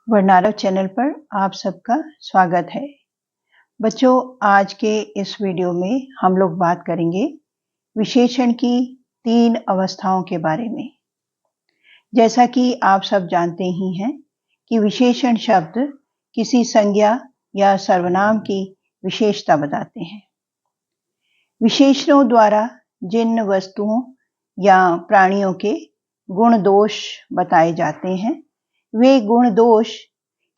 वर्णारव channel पर आप सबका स्वागत है। बच्चों, आज के इस वीडियो में हम लोग बात करेंगे विशेषण की 3 अवस्थाओं के बारे में। जैसा कि आप सब जानते ही हैं कि विशेषण शब्द किसी संज्ञा या सर्वनाम की विशेषता बताते हैं। विशेषणों द्वारा जिन वस्तुओं या प्राणियों के गुण दोष बताए जाते हैं, वे गुण दोष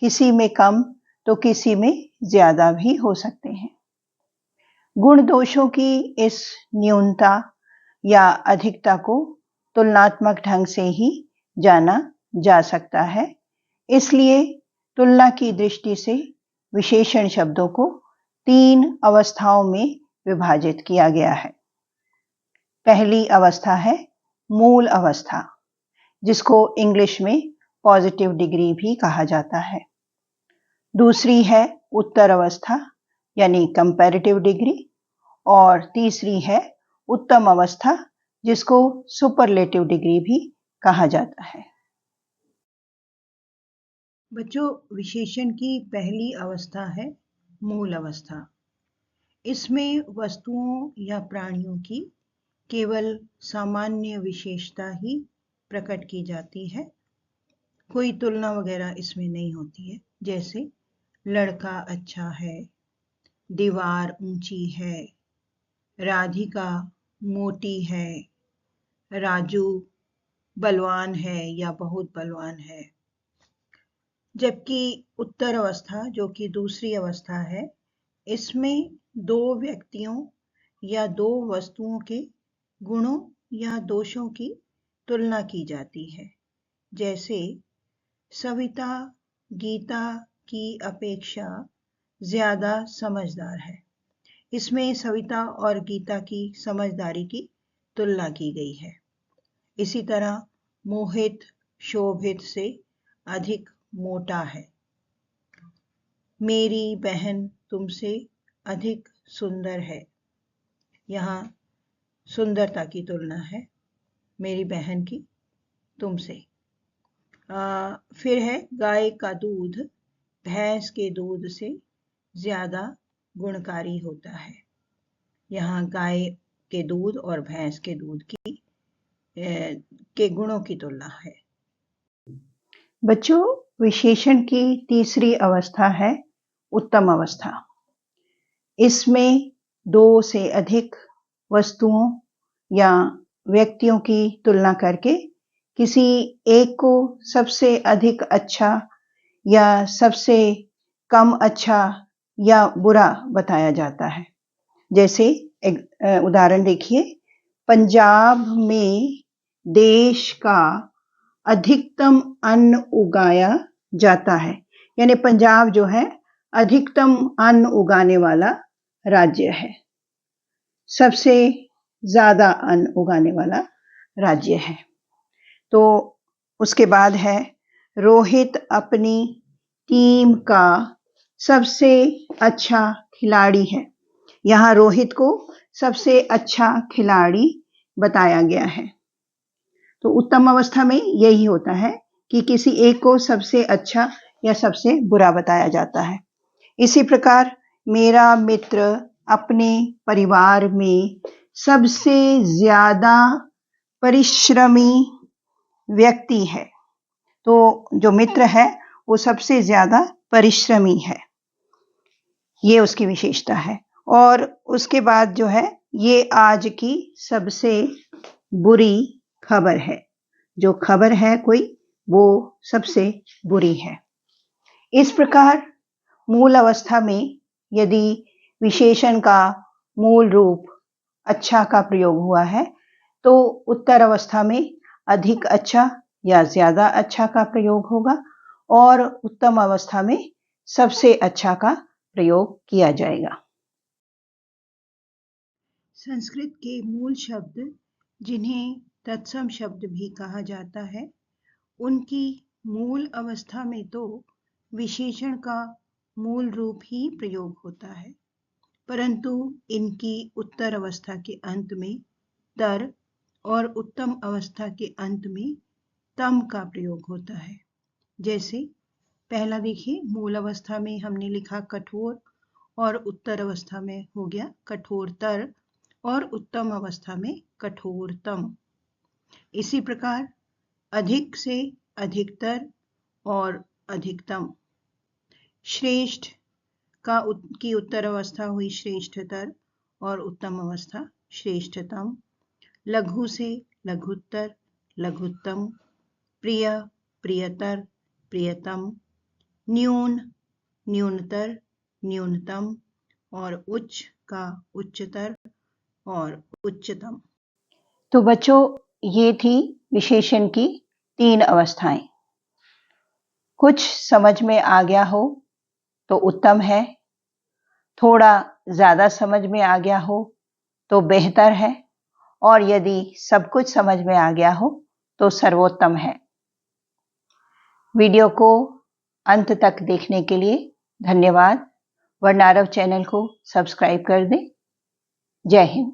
किसी में कम तो किसी में ज्यादा भी हो सकते हैं। गुण दोषों की इस न्यूनता या अधिकता को तुलनात्मक ढंग से ही जाना जा सकता है। इसलिए तुलना की दृष्टि से विशेषण शब्दों को 3 अवस्थाओं में विभाजित किया गया है। पहली अवस्था है मूल अवस्था, जिसको इंग्लिश में पॉजिटिव डिग्री भी कहा जाता है। दूसरी है उत्तर अवस्था यानी कंपैरेटिव डिग्री, और तीसरी है उत्तम अवस्था, जिसको सुपरलेटिव डिग्री भी कहा जाता है। बच्चों, विशेषण की पहली अवस्था है मूल अवस्था। इसमें वस्तुओं या प्राणियों की केवल सामान्य विशेषता ही प्रकट की जाती है। कोई तुलना वगैरह इसमें नहीं होती है। जैसे लड़का अच्छा है, दीवार ऊंची है, राधिका मोटी है, राजू बलवान है या बहुत बलवान है। जबकि उत्तर अवस्था, जो कि दूसरी अवस्था है, इसमें 2 व्यक्तियों या 2 वस्तुओं के गुणों या दोषों की तुलना की जाती है। जैसे सविता गीता की अपेक्षा ज्यादा समझदार है। इसमें सविता और गीता की समझदारी की तुलना की गई है। इसी तरह मोहित शोभित से अधिक मोटा है। मेरी बहन तुमसे अधिक सुंदर है। यहाँ सुंदरता की तुलना है मेरी बहन की तुमसे। फिर है गाय का दूध भैंस के दूध से ज्यादा गुणकारी होता है। यहाँ गाय के दूध और भैंस के दूध के गुणों की तुलना है। बच्चों, विशेषण की तीसरी अवस्था है उत्तम अवस्था। इसमें 2 से अधिक वस्तुओं या व्यक्तियों की तुलना करके किसी एक को सबसे अधिक अच्छा या सबसे कम अच्छा या बुरा बताया जाता है। जैसे एक उदाहरण देखिए, पंजाब में देश का अधिकतम अन्न उगाया जाता है। यानी पंजाब जो है अधिकतम अन्न उगाने वाला राज्य है, सबसे ज्यादा अन्न उगाने वाला राज्य है। तो उसके बाद है रोहित अपनी टीम का सबसे अच्छा खिलाड़ी है। यहाँ रोहित को सबसे अच्छा खिलाड़ी बताया गया है। तो उत्तम अवस्था में यही होता है कि किसी एक को सबसे अच्छा या सबसे बुरा बताया जाता है। इसी प्रकार मेरा मित्र अपने परिवार में सबसे ज्यादा परिश्रमी व्यक्ति है। तो जो मित्र है वो सबसे ज्यादा परिश्रमी है, ये उसकी विशेषता है। और उसके बाद जो है, ये आज की सबसे बुरी खबर है। जो खबर है कोई, वो सबसे बुरी है। इस प्रकार मूल अवस्था में यदि विशेषण का मूल रूप अच्छा का प्रयोग हुआ है, तो उत्तर अवस्था में अधिक अच्छा या ज्यादा अच्छा का प्रयोग होगा, और उत्तम अवस्था में सबसे अच्छा का प्रयोग किया जाएगा। संस्कृत के मूल शब्द, जिन्हें तत्सम शब्द भी कहा जाता है, उनकी मूल अवस्था में तो विशेषण का मूल रूप ही प्रयोग होता है, परंतु इनकी उत्तर अवस्था के अंत में तर और उत्तम अवस्था के अंत में तम का प्रयोग होता है। जैसे पहला देखिए, मूल अवस्था में हमने लिखा कठोर और उत्तर अवस्था में हो गया कठोरतर और उत्तम अवस्था में कठोरतम। इसी प्रकार अधिक से अधिकतर और अधिकतम। श्रेष्ठ की उत्तर अवस्था हुई श्रेष्ठतर और उत्तम अवस्था श्रेष्ठतम। लघु से लघुत्तर लघुत्तम। प्रिय प्रियतर प्रियतम। न्यून न्यूनतर न्यूनतम और उच्च का उच्चतर और उच्चतम। तो बच्चों, ये थी विशेषण की 3 अवस्थाएं। कुछ समझ में आ गया हो तो उत्तम है, थोड़ा ज्यादा समझ में आ गया हो तो बेहतर है, और यदि सब कुछ समझ में आ गया हो तो सर्वोत्तम है। वीडियो को अंत तक देखने के लिए धन्यवाद। वर्णारव चैनल को सब्सक्राइब कर दें। जय हिंद।